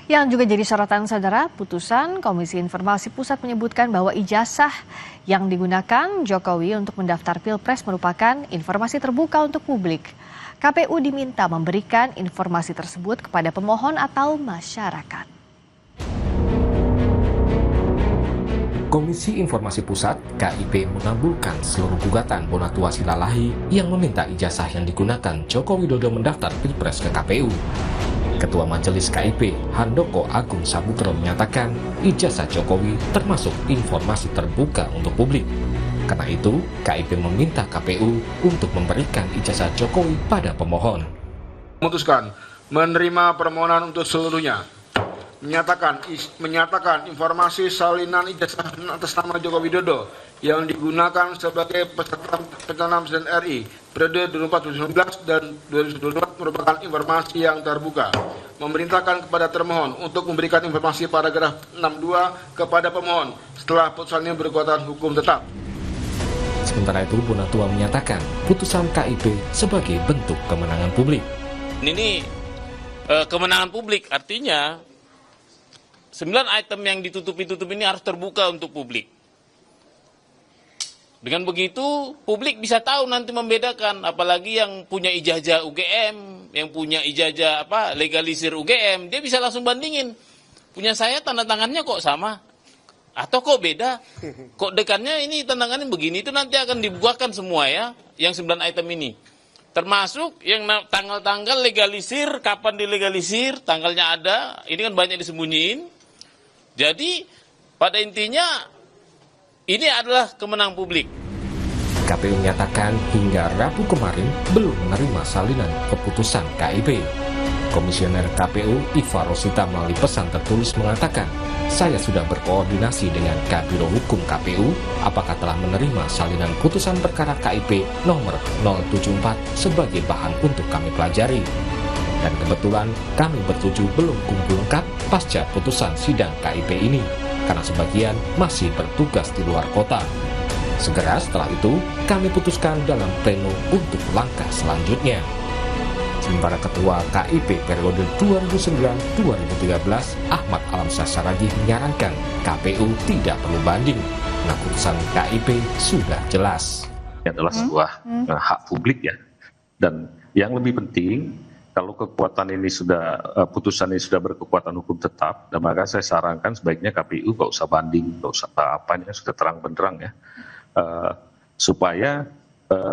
Yang juga jadi sorotan saudara, putusan Komisi Informasi Pusat menyebutkan bahwa ijazah yang digunakan Jokowi untuk mendaftar Pilpres merupakan informasi terbuka untuk publik. KPU diminta memberikan informasi tersebut kepada pemohon atau masyarakat. Komisi Informasi Pusat (KIP) mengabulkan seluruh gugatan Bonatua Silalahi yang meminta ijazah yang digunakan Joko Widodo mendaftar Pilpres ke KPU. Ketua Majelis KIP, Handoko Agung Sabutro menyatakan ijazah Jokowi termasuk informasi terbuka untuk publik. Karena itu, KIP meminta KPU untuk memberikan ijazah Jokowi pada pemohon. Memutuskan menerima permohonan untuk seluruhnya. Menyatakan informasi salinan ijazah atas nama Joko Widodo yang digunakan sebagai peserta pencalonan Presiden RI periode 2019 dan 2024 merupakan informasi yang terbuka. Memerintahkan kepada termohon untuk memberikan informasi paragraf 62 kepada pemohon setelah putusannya berkekuatan hukum tetap. Sementara itu, Bonatua menyatakan putusan KIP sebagai bentuk kemenangan publik. Ini kemenangan publik, artinya 9 item yang ditutup-tutup ini harus terbuka untuk publik. Dengan begitu, publik bisa tahu nanti membedakan, apalagi yang punya ijazah UGM, yang punya ijazah legalisir UGM, dia bisa langsung bandingin. Punya saya tanda tangannya kok sama, atau kok beda, kok dekannya ini tanda tangannya begini, itu nanti akan dibukakan semua ya, yang 9 item ini. Termasuk yang tanggal-tanggal legalisir, kapan dilegalisir, tanggalnya ada, ini kan banyak disembunyiin. Jadi pada intinya ini adalah kemenangan publik. KPU menyatakan hingga Rabu kemarin belum menerima salinan keputusan KIP. Komisioner KPU Iva Rosita melalui pesan tertulis mengatakan, saya sudah berkoordinasi dengan Kabiro Hukum KPU apakah telah menerima salinan putusan perkara KIP nomor 074 sebagai bahan untuk kami pelajari. Dan kebetulan kami bertujuh belum kumpul lengkap pasca putusan sidang KIP ini, karena sebagian masih bertugas di luar kota. Segera setelah itu, kami putuskan dalam pleno untuk langkah selanjutnya. Sementara Ketua KIP periode 2009-2013, Ahmad Alamsyah Saragih menyarankan KPU tidak perlu banding, karena putusan KIP sudah jelas. Ini adalah sebuah hak publik ya, dan yang lebih penting, kalau kekuatan ini putusan ini sudah berkekuatan hukum tetap, dan maka saya sarankan sebaiknya KPU nggak usah banding, nggak usah apa-apa, sudah terang benderang ya, supaya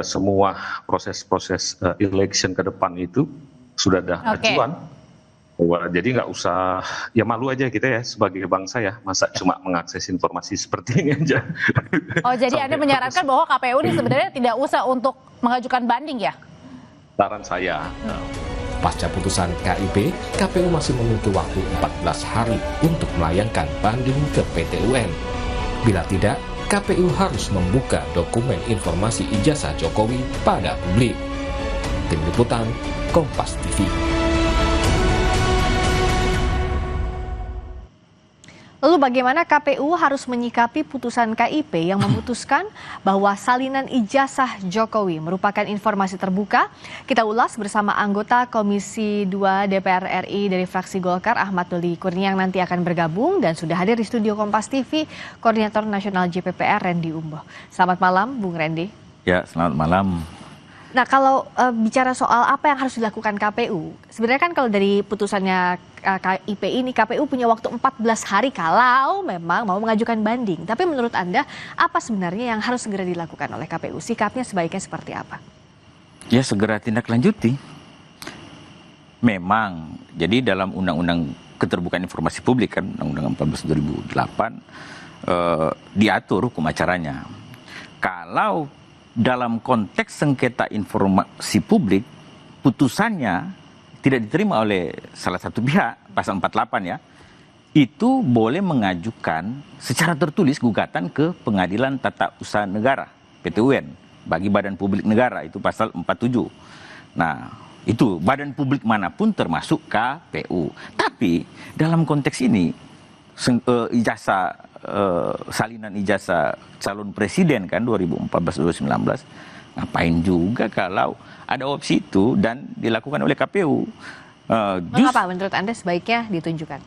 semua proses-proses election ke depan itu sudah ada acuan. Jadi nggak usah, ya malu aja kita ya sebagai bangsa ya, masa cuma mengakses informasi seperti ini aja. Oh jadi Anda menyarankan bahwa KPU ini sebenarnya tidak usah untuk mengajukan banding ya? Saran saya. Pasca putusan KIP, KPU masih memiliki waktu 14 hari untuk melayangkan banding ke PT UN. Bila tidak, KPU harus membuka dokumen informasi ijazah Jokowi pada publik. Tim Liputan, Kompas TV. Lalu bagaimana KPU harus menyikapi putusan KIP yang memutuskan bahwa salinan ijazah Jokowi merupakan informasi terbuka? Kita ulas bersama anggota Komisi 2 DPR RI dari fraksi Golkar, Ahmad Doli Kurnia, yang nanti akan bergabung dan sudah hadir di studio Kompas TV, Koordinator Nasional JPPR Randy Umboh. Selamat malam, Bung Randy. Ya, selamat malam. Nah, kalau bicara soal apa yang harus dilakukan KPU, sebenarnya kan kalau dari putusannya KIP ini, KPU punya waktu 14 hari kalau memang mau mengajukan banding. Tapi menurut Anda, apa sebenarnya yang harus segera dilakukan oleh KPU? Sikapnya sebaiknya seperti apa? Ya, segera tindak lanjuti. Memang, jadi dalam Undang-Undang Keterbukaan Informasi Publik kan, Undang-Undang 14 2008, diatur hukum acaranya. Kalau dalam konteks sengketa informasi publik, putusannya tidak diterima oleh salah satu pihak, pasal 48 ya, itu boleh mengajukan secara tertulis gugatan ke Pengadilan Tata Usaha Negara, PT UN, bagi badan publik negara, itu pasal 47. Nah, itu badan publik manapun termasuk KPU. Tapi dalam konteks ini, salinan ijazah calon presiden kan 2014-2019, ngapain juga kalau ada opsi itu dan dilakukan oleh KPU. Mengapa menurut Anda sebaiknya ditunjukkan?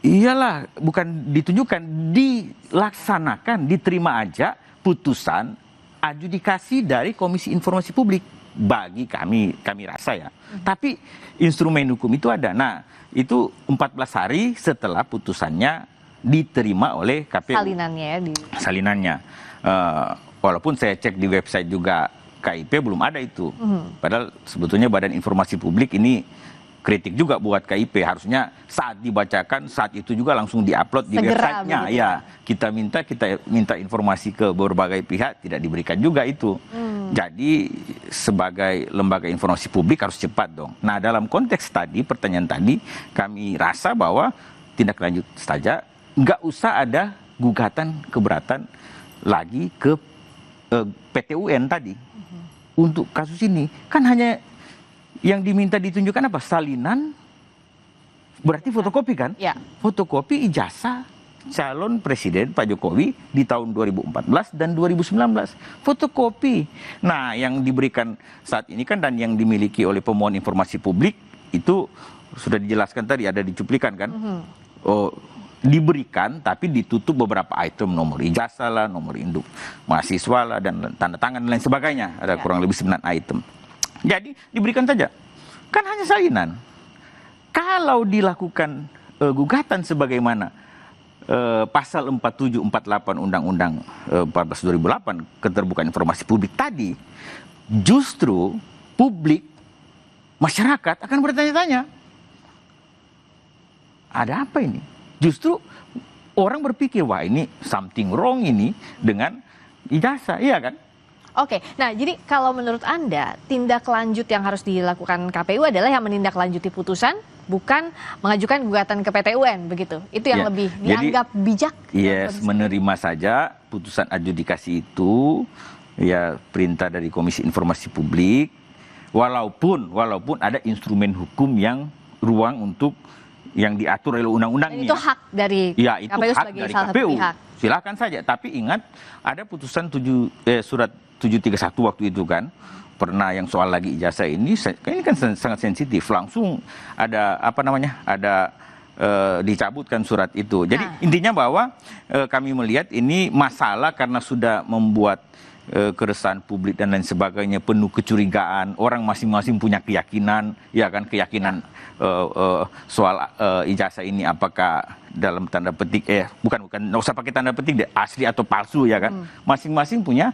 Iyalah, bukan ditunjukkan, dilaksanakan, diterima aja putusan adjudikasi dari Komisi Informasi Publik. Bagi kami rasa ya. Tapi instrumen hukum itu ada. Nah, itu 14 hari setelah putusannya diterima oleh KPU. Salinannya ya. Salinannya. Walaupun saya cek di website juga KIP belum ada itu. Padahal sebetulnya Badan Informasi Publik ini kritik juga buat KIP, harusnya saat dibacakan saat itu juga langsung diupload di websitenya. Ya, kita minta informasi ke berbagai pihak, tidak diberikan juga itu. Jadi sebagai lembaga informasi publik harus cepat dong. Nah, dalam konteks tadi, pertanyaan tadi, kami rasa bahwa tindak lanjut saja, nggak usah ada gugatan keberatan lagi ke PT UN tadi untuk kasus ini. Kan hanya yang diminta ditunjukkan apa? Salinan, berarti fotokopi kan? Ya. Fotokopi ijazah calon presiden Pak Jokowi di tahun 2014 dan 2019. Fotokopi. Nah, yang diberikan saat ini kan dan yang dimiliki oleh pemohon informasi publik itu sudah dijelaskan tadi, ada di cuplikan kan? Oh, diberikan tapi ditutup beberapa item, nomor ijazah lah, nomor induk mahasiswa lah, dan tanda tangan dan lain sebagainya. Ada kurang lebih 9 item. Jadi diberikan saja, kan hanya salinan. Kalau dilakukan gugatan sebagaimana pasal 4748 Undang-Undang 14 2008 keterbukaan informasi publik tadi, justru publik, masyarakat akan bertanya-tanya, ada apa ini? Justru orang berpikir, wah ini something wrong ini dengan ijazah, iya kan? Oke, nah jadi kalau menurut Anda tindak lanjut yang harus dilakukan KPU adalah yang menindaklanjuti putusan, bukan mengajukan gugatan ke PT UN, begitu? Itu yang lebih dianggap bijak? Yes, menerima saja putusan adjudikasi itu, ya perintah dari Komisi Informasi Publik, walaupun ada instrumen hukum yang ruang untuk yang diatur oleh undang-undangnya. Itu hak dari itu KPU hak sebagai dari salah satu KPU. pihak. Silakan saja, tapi ingat ada putusan surat 731 waktu itu kan, pernah yang soal lagi ijazah ini kan sangat sensitif, langsung ada dicabutkan surat itu. Jadi intinya bahwa kami melihat ini masalah karena sudah membuat keresahan publik dan lain sebagainya, penuh kecurigaan, orang masing-masing punya keyakinan, ya kan, keyakinan soal ijazah ini apakah dalam tanda petik bukan nggak usah pakai tanda petik deh, asli atau palsu, ya kan, masing-masing punya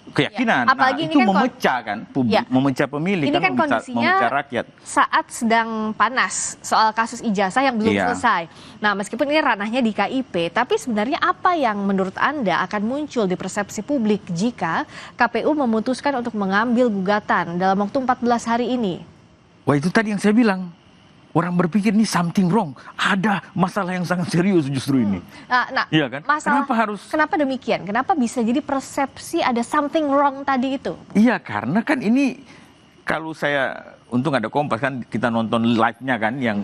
keyakinan. Apalagi itu ini kan memecah kan publik, memecah pemilih, ini kan kondisinya memecah rakyat saat sedang panas soal kasus ijazah yang belum selesai. Nah, meskipun ini ranahnya di KIP, tapi sebenarnya apa yang menurut Anda akan muncul di persepsi publik jika KPU memutuskan untuk mengambil gugatan dalam waktu 14 hari ini? Wah, itu tadi yang saya bilang. Orang berpikir ini something wrong, ada masalah yang sangat serius justru ini. Nah, iya kan? Kenapa demikian? Kenapa bisa jadi persepsi ada something wrong tadi itu? Iya, karena kan ini kalau saya untung ada Kompas kan, kita nonton live-nya kan, yang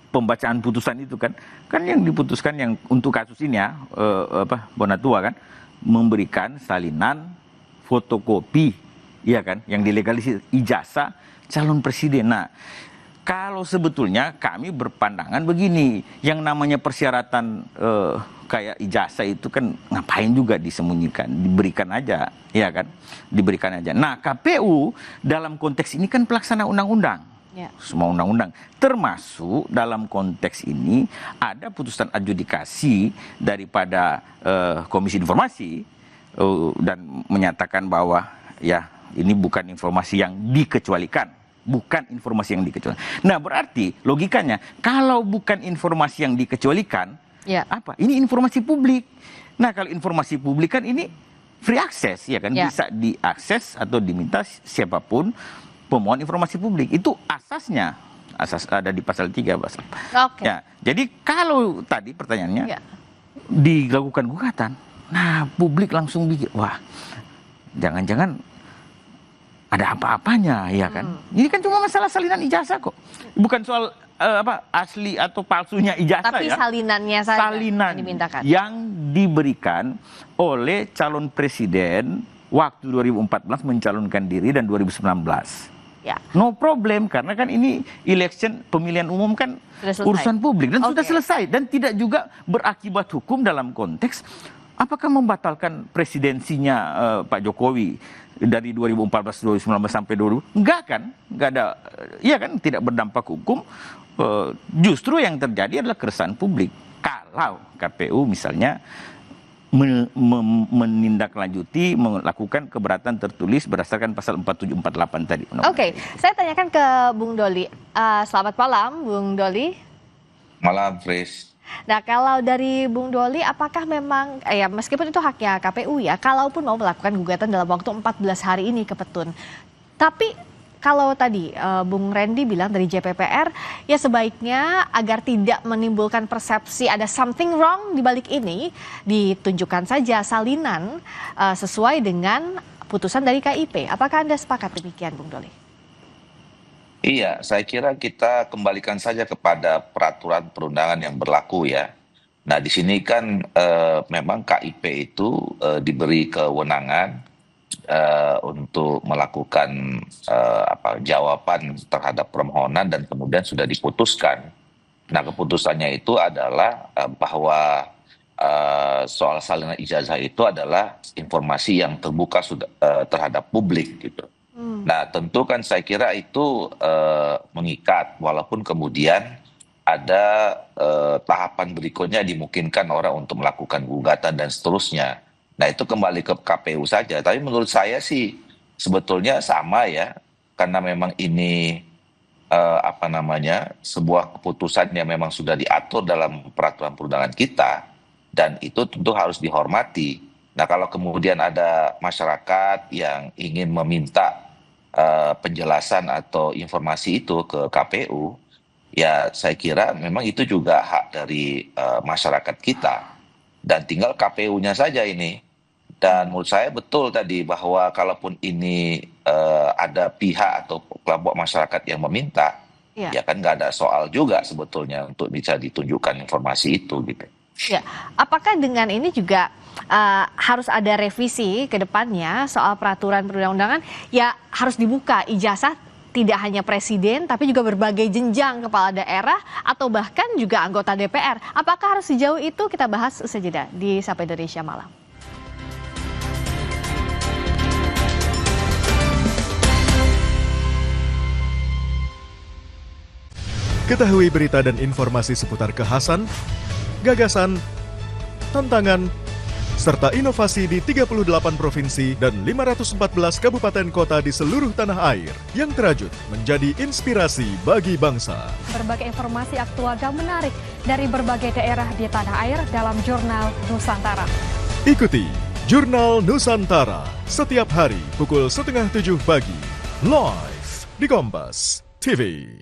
pembacaan putusan itu kan yang diputuskan yang untuk kasus ini ya, Bonatua kan memberikan salinan fotokopi, iya kan, yang dilegalisir ijazah calon presiden. Nah, kalau sebetulnya kami berpandangan begini, yang namanya persyaratan kayak ijazah itu kan ngapain juga disembunyikan, diberikan aja, ya kan, diberikan aja. Nah, KPU dalam konteks ini kan pelaksana undang-undang, semua undang-undang, termasuk dalam konteks ini ada putusan adjudikasi daripada Komisi Informasi dan menyatakan bahwa ya ini bukan informasi yang dikecualikan. Bukan informasi yang dikecualikan. Nah, berarti logikanya kalau bukan informasi yang dikecualikan, apa? Ini informasi publik. Nah, kalau informasi publik kan ini free access, ya kan, bisa diakses atau diminta siapapun pemohon informasi publik. Itu asasnya, asas ada di pasal 3, pasal. Ya, jadi kalau tadi pertanyaannya dilakukan gugatan, nah publik langsung pikir, wah, jangan-jangan ada apa-apanya, ya kan? Ini kan cuma masalah salinan ijazah kok. Bukan soal asli atau palsunya ijazah. Tapi salinannya saja yang dimintakan. Yang diberikan oleh calon presiden waktu 2014 mencalonkan diri dan 2019. Ya. No problem, karena kan ini election pemilihan umum kan Sudah selesai. urusan publik dan sudah Oke. selesai dan tidak juga berakibat hukum dalam konteks apakah membatalkan presidensinya Pak Jokowi dari 2014 2019 sampai 2000 enggak kan, enggak ada, iya kan, tidak berdampak hukum. Justru yang terjadi adalah keresahan publik kalau KPU misalnya menindaklanjuti, melakukan keberatan tertulis berdasarkan pasal 4748 tadi. Oke, saya tanyakan ke Bung Doli. Selamat malam, Bung Doli. Malam, Fris. Nah, kalau dari Bung Doli, apakah memang, ya meskipun itu haknya KPU ya, kalaupun mau melakukan gugatan dalam waktu 14 hari ini ke Petun. Tapi kalau tadi Bung Randy bilang dari JPPR, ya sebaiknya agar tidak menimbulkan persepsi ada something wrong di balik ini, ditunjukkan saja salinan sesuai dengan putusan dari KIP. Apakah Anda sepakat demikian, Bung Doli? Iya, saya kira kita kembalikan saja kepada peraturan perundangan yang berlaku ya. Nah, di sini kan memang KIP itu diberi kewenangan untuk melakukan jawaban terhadap permohonan dan kemudian sudah diputuskan. Nah, keputusannya itu adalah bahwa soal salinan ijazah itu adalah informasi yang terbuka terhadap publik gitu. Nah, tentu kan saya kira itu mengikat, walaupun kemudian ada tahapan berikutnya dimungkinkan orang untuk melakukan gugatan dan seterusnya. Nah, itu kembali ke KPU saja. Tapi menurut saya sih sebetulnya sama ya, karena memang ini sebuah keputusan yang memang sudah diatur dalam peraturan perundangan kita, dan itu tentu harus dihormati. Nah, kalau kemudian ada masyarakat yang ingin meminta penjelasan atau informasi itu ke KPU, ya saya kira memang itu juga hak dari masyarakat kita, dan tinggal KPU-nya saja ini. Dan menurut saya betul tadi bahwa kalaupun ini ada pihak atau kelompok masyarakat yang meminta, ya kan nggak ada soal juga sebetulnya untuk bisa ditunjukkan informasi itu gitu. Ya, apakah dengan ini juga harus ada revisi ke depannya soal peraturan perundang-undangan? Ya harus dibuka ijazah tidak hanya presiden, tapi juga berbagai jenjang kepala daerah atau bahkan juga anggota DPR. Apakah harus sejauh itu? Kita bahas usai jeda di Sapa Indonesia Malam. Ketahui berita dan informasi seputar kekhasan, gagasan, tantangan, serta inovasi di 38 provinsi dan 514 kabupaten kota di seluruh tanah air yang terajut menjadi inspirasi bagi bangsa. Berbagai informasi aktual dan menarik dari berbagai daerah di tanah air dalam Jurnal Nusantara. Ikuti Jurnal Nusantara setiap hari pukul 6:30 pagi, live di Kompas TV.